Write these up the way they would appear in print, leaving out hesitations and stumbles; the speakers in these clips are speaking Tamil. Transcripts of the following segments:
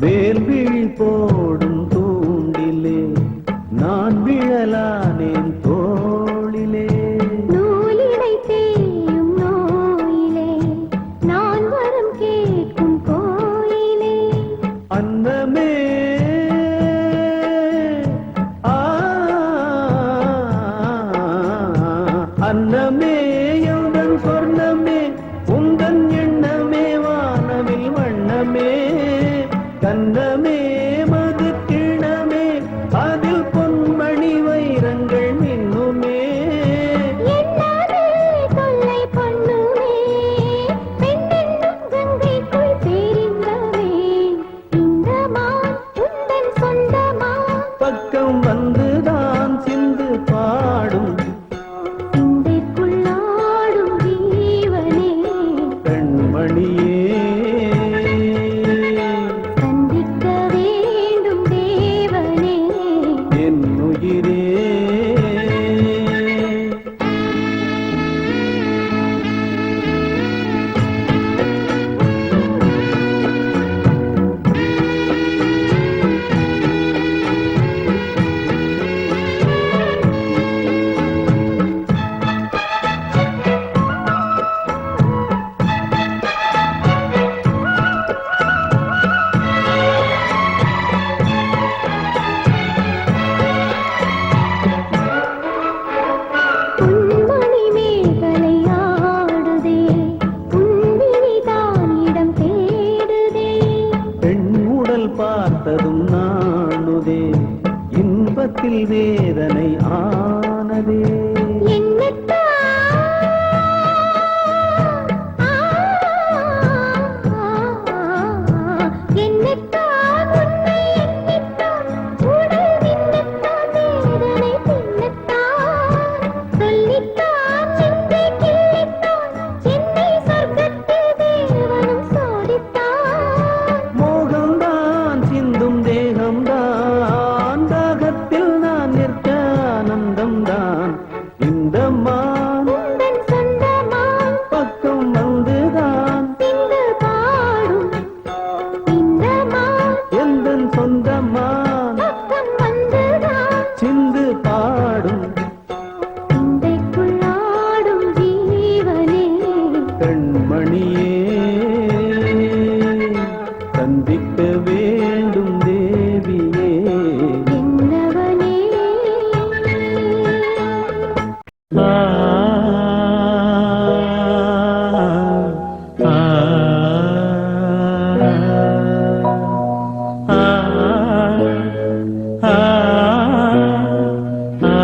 வேல்விழி போடும் தூண்டிலே நான் விழலானேன் தோளிலே. நூலிடை தேயும் நோயிலே நான் வரம் கேட்கும் கோயிலே. அன்னமே அன்னமே எந்தன் சொர்ணமே உந்தன் எண்ணமே வானவில் வண்ணமே. கண்ணமே மது கிணமே அதில் பொன்மணி வைரங்கள் மின்னுமே. என்னவே தொல்லை பண்ணுமே பெண்ணென்னும் கங்கைக்குள் தெரிந்தவே. இந்த மான் உந்தன் சொந்தமா பக்கம் வந்துதான் சிந்து பாடும் சிந்தைக்குள்ளாடும் ஜீவனே. பெண்மணியே சந்திக்க வேண்டும் தேவனே. என் உயிரே. பொன்மணி மேகலை ஆடுதே புன்விழிதான் இடம் தேடுதே. பெண் உடல் பார்த்ததும் நாணுதே இன்பத்தில் வேதனை ஆனதே. என்னத்தான் உன்னை எண்ணித்தான் உடல் நின்னத்தான் வேதனை பின்னத்தான் சொல்லித்தான் நெஞ்சை கிள்ளித்தான் என்னை சொர்க்கத்தில் தேவனும் சோதித்தான். மோகம்தான் சிந்தும் தேகம்தான் தாகத்தில் நான் நிற்க ஆனந்தம்தான். இந்த மான் உந்தன் சொந்தமான் பக்கம் வந்துதான் சிந்து பாடும். இந்த மான் எந்தன் சொந்தமான் பக்கம் வந்துதான் சிந்து பாடும். சிந்தைக்குள்ளாடும் ஜீவனே. பெண்மணியே சந்திக்க வேண்டும் தேவியே. என்னவனே ஆ, ஆ, ஆ, ஆ,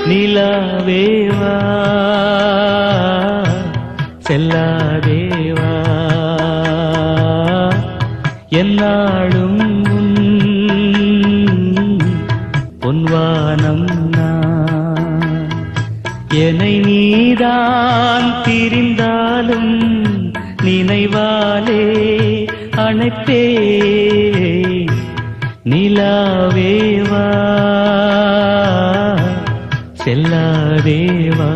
நிலாவேவா செல்லாதேவா என்னாலும் பொன்வானம் நான். என்னை நீதான் திரிந்தாலும் நினைவாலே அணைப்பே. நிலாவேவா செல்லாதேவா.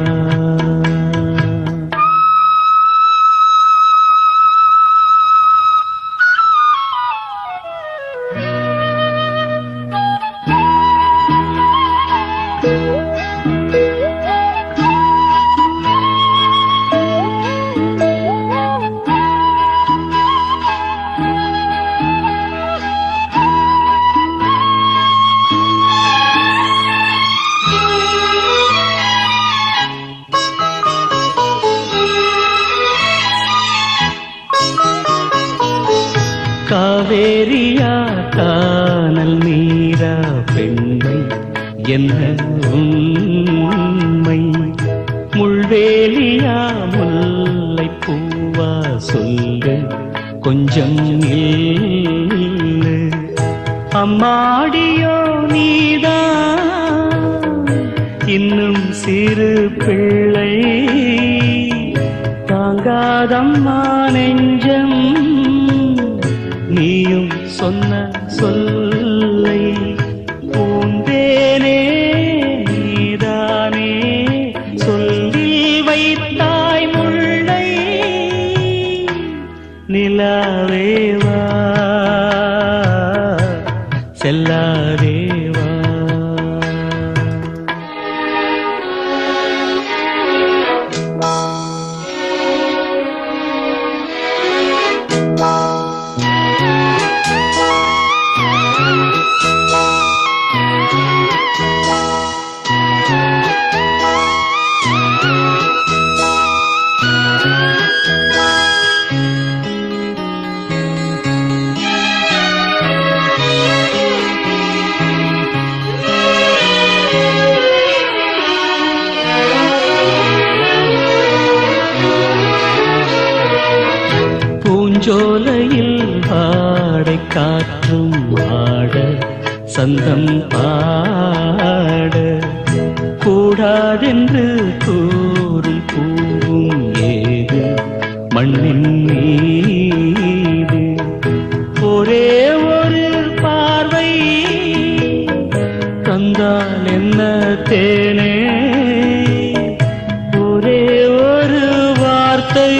காவேரியா கானல் நீரா பெண்மை என்ன உண்மை. முள்வேலியா முல்லை பூவா சொல்லு கொஞ்சம் நில்லு. அம்மாடியோ நீதான் இன்னும் சிறு பிள்ளை. தாங்காதம்மா நெஞ்சம் நீயும் சொன்ன சொல்லை பூந்தேனே நீதானே சொல்லி வைத்தாய் முல்லை நிலாவேவா செல்லாதேவா பூஞ்சோலையில் பாடை காற்றும் ஆட சந்தம் பாட கூடாதென்று கூறும் பூவும் ஏது மண்ணின் மீது ஒரே ஒரு பார்வை தந்தால் என்ன தேனே ஒரே ஒரு வார்த்தை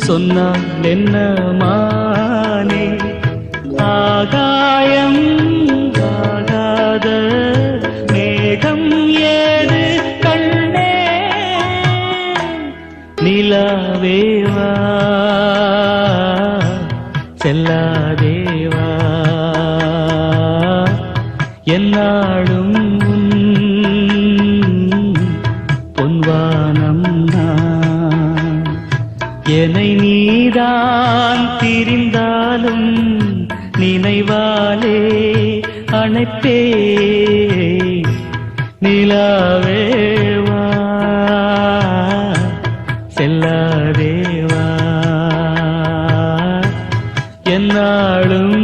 சொன்னால் என்ன மானே ஆகாயம் ஆகாத மேகம் ஏது கண்ணே நிலாவேவா செல்லாதேவா என்னாடும் பொன்வானம் நான் என்னை நீதான் திரிந்தாலும் நினைவாலே அணைப்பே நிலாவேவா செல்லாதேவா என்னாலும்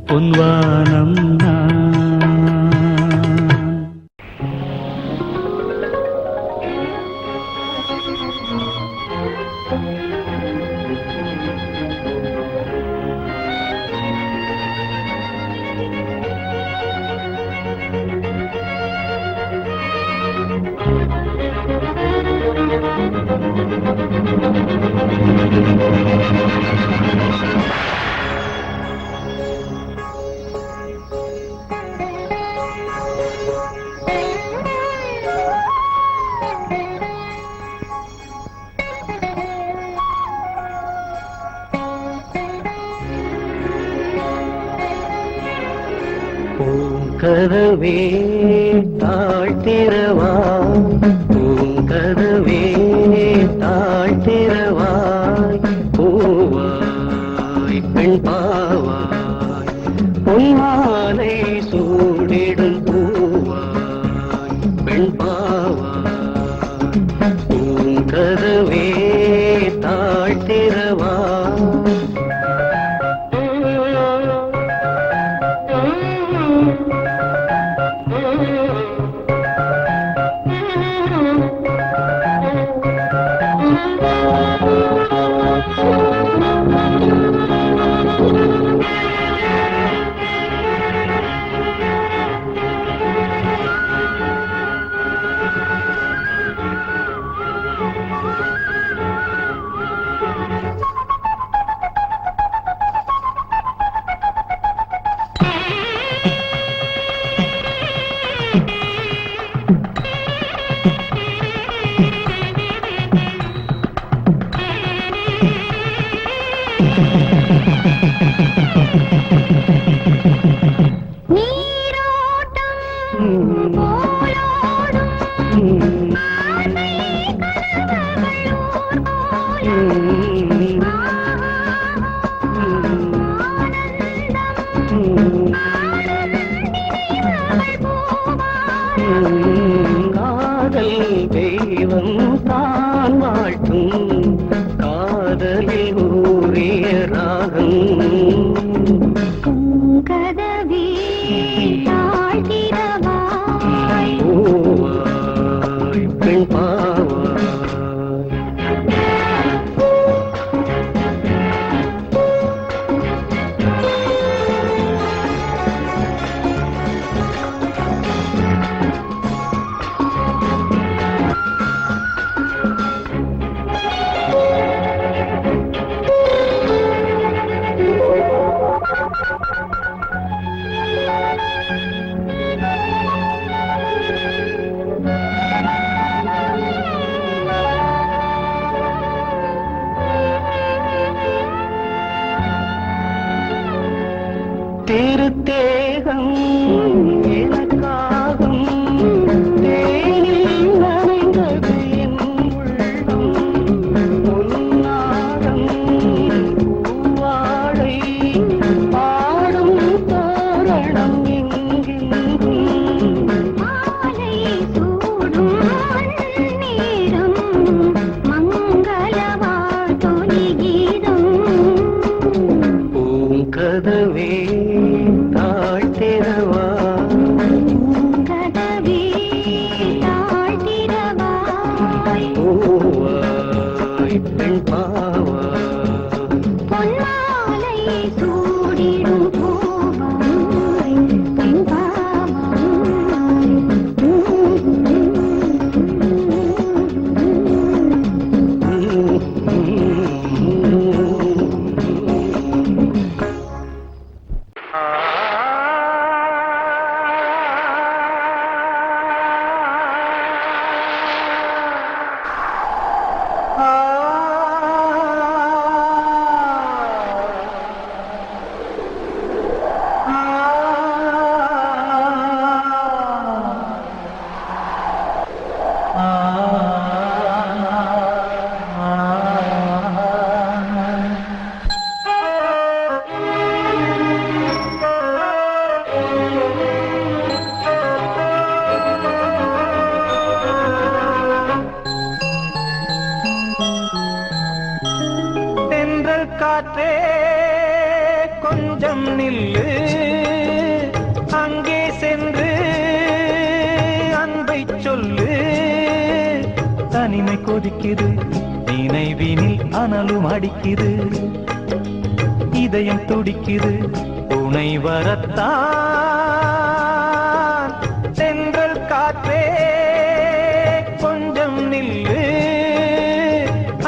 பொன்வானம் நான் பூங்கதவே தாழ்த்திரவாய் பூங்கதவே தாழ்த்திரவாய் பூவாய் பெண் பாவாய் பொன்மாலை சூடிடும் பூவாய் பெண் பாவாய் பூங்கதவே தாழ்த்திரவாய் தெய்வம் தான் வாழ்த்தும் காதலில் ஊறிய ராகம் கதவே தாழ்த்திரவாய் பூவாய் பெண் பாவாய் திருத்தேகம் எனக்காகும் தேனில் நனைந்தது என் உள்ளம் உன்னாகம் பூவாழை பாடும் தோரணம் எங்கெங்கும் மாலை சூடும் நேரம் மங்கள வாழ்த்தொலி கீதம் பூங்கதவே தாழ்த்திரவா கதவே தாழ்த்திரவாய் பூவாய் பெண் பாவா பொன்மாலை சூடிடும் பூவாய் தென்றல் காற்றே கொஞ்சம் நில்லு அங்கே சென்று அன்பை சொல்லு தனிமை கொதிக்குது நினைவினில் அனலும் அடிக்குது இதயம் துடிக்குது துணை வரத்தான் தென்றல் காற்றே கொஞ்சம் நில்லு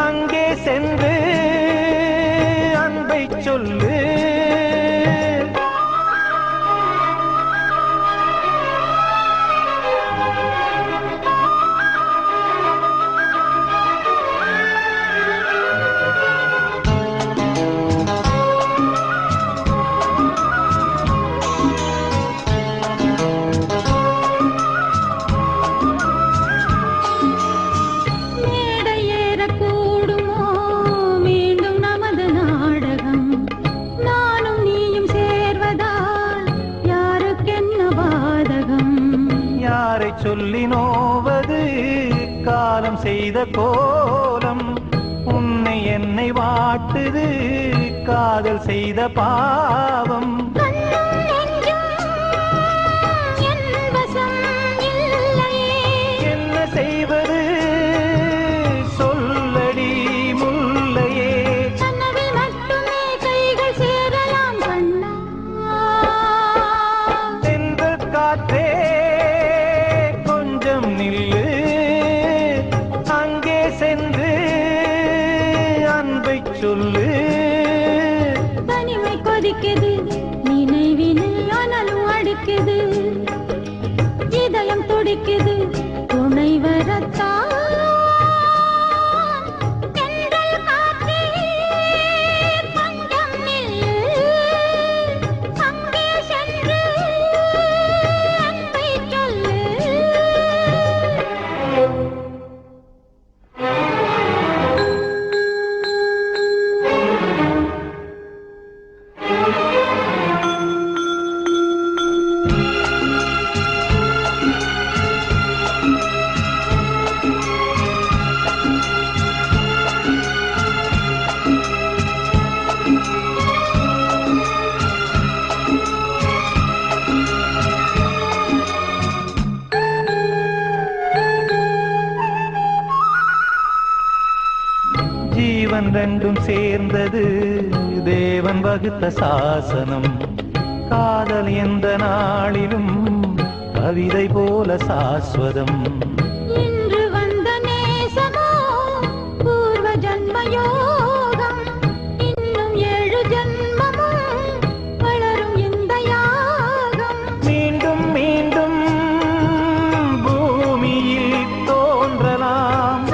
அங்கே சென்று அன்பை சொல்லு சொல்லி நோவது காலம் செய்த கோலம் உன்னை என்னை வாட்டுது காதல் செய்த பாவம் என்ன செய்வது சொல்லடி முல்லையே தென்றல் காற்றே நில்லு அங்கே சென்று அன்பை சொல்லு தனிமை கொதிக்குது நினைவினில் அனலும் அடிக்குது இதயம் துடிக்குது துணை வரத்தான் தென்றல் காற்றே கொஞ்சம் நில்லு அங்கே சென்று அன்பை சொல்லு ஜீவன் ரெண்டும் சேர்ந்தது தேவன் வகுத்த சாசனம் காதல் எந்த நாளிலும் கவிதை போல சாஸ்வதம் இன்று வந்த நேசமோ பூர்வ ஜன்ம யோகம் இன்னும் 7 ஜன்மமும் வளரும் இந்த யாகம் மீண்டும் மீண்டும் பூமியில் தோன்றலாம்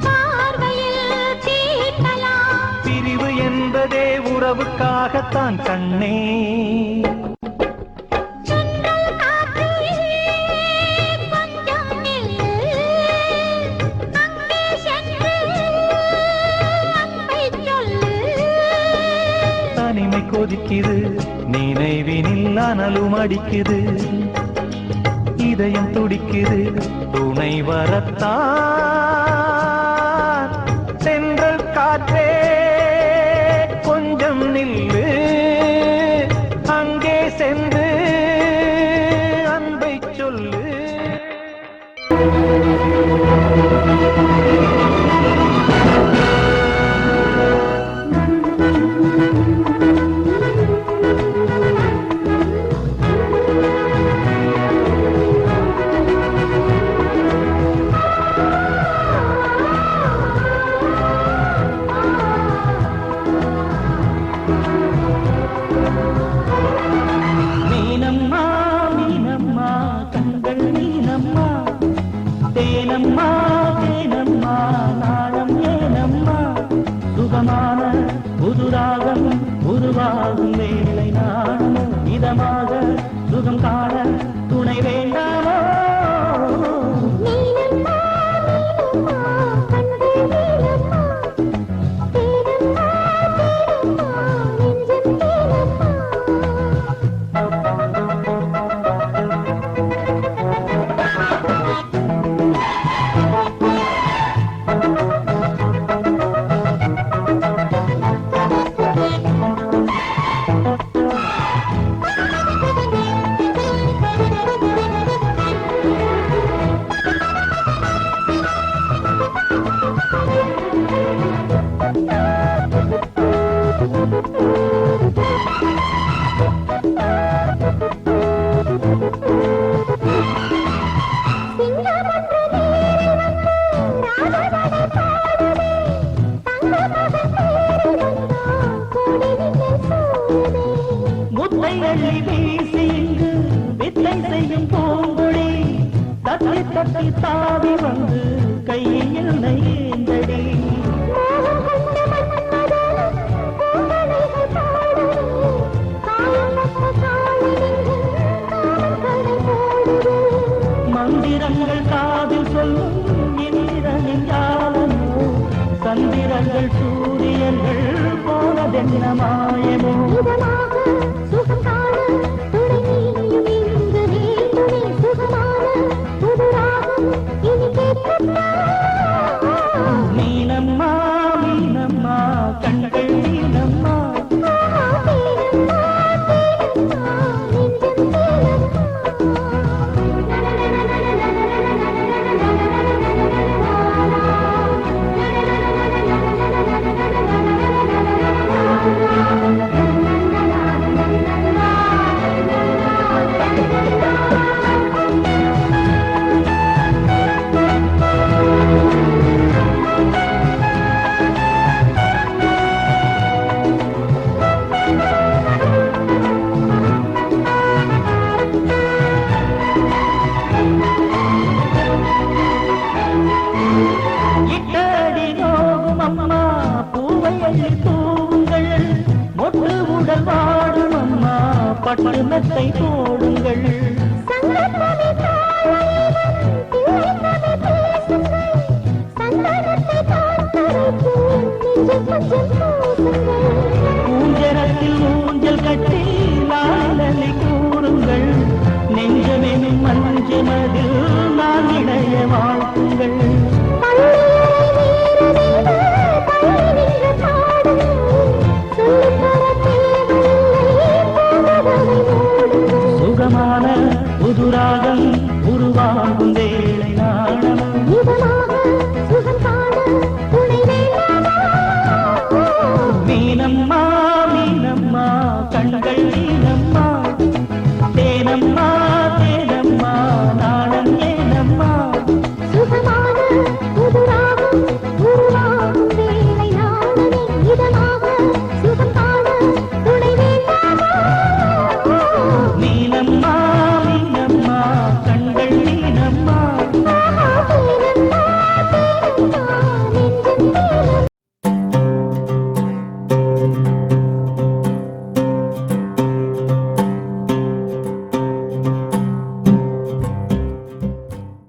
பார்வையில் தீட்டலாம் பிரிவு என்பதே உறவு உறவுக்காகத்தான் கண்ணே. தென்றல் காற்றே கொஞ்சம் நில்லு, அங்கே சென்று அன்பை சொல்லு. தனிமை கொதிக்குது, நினைவினில் அனலும் அடிக்குது, இதயம் துடிக்குது, துணை வரத்தான். தென்றல் காற்றே கொஞ்சம் நில்லு, அங்கே சென்று அன்பை சொல்லு. மீனம்மா மீனம்மா கண்கள் மீனம்மா, தேனம்மா தேனம்மா நாளம் ஏனம்மா, சுகமான புதுராகம் உருவாகும் வேளை நாணமோ, இதமாக சுகம் காண துணை வேண்டாமோ. நீலம்மா நீலம்மா கண்கள் நீலம்மா, தேனம்மா தேனம்மா நெஞ்சம் தேனம்மா. முத்தை அள்ளி வீசி இங்கு வித்தை செய்யும் பூங்குழி, தத்தி தத்தி தாவி வந்து கையில் நெய்ந்தடி. மந்திரங்கள் காதில் சொல்லும் இந்திரனின் ஜாலமோ, சந்திரங்கள் சூரியர்கள் போனதென்ன மாயமோ. மீனம்மா மீனம்மா கண்கள் மீனம்மா, இட்டடி நோகும் அம்மா பூவை அள்ளி தூவுங்கள், மொட்டு உடல் வாடும் அம்மா பட்டு மெத்தை போடுங்கள்.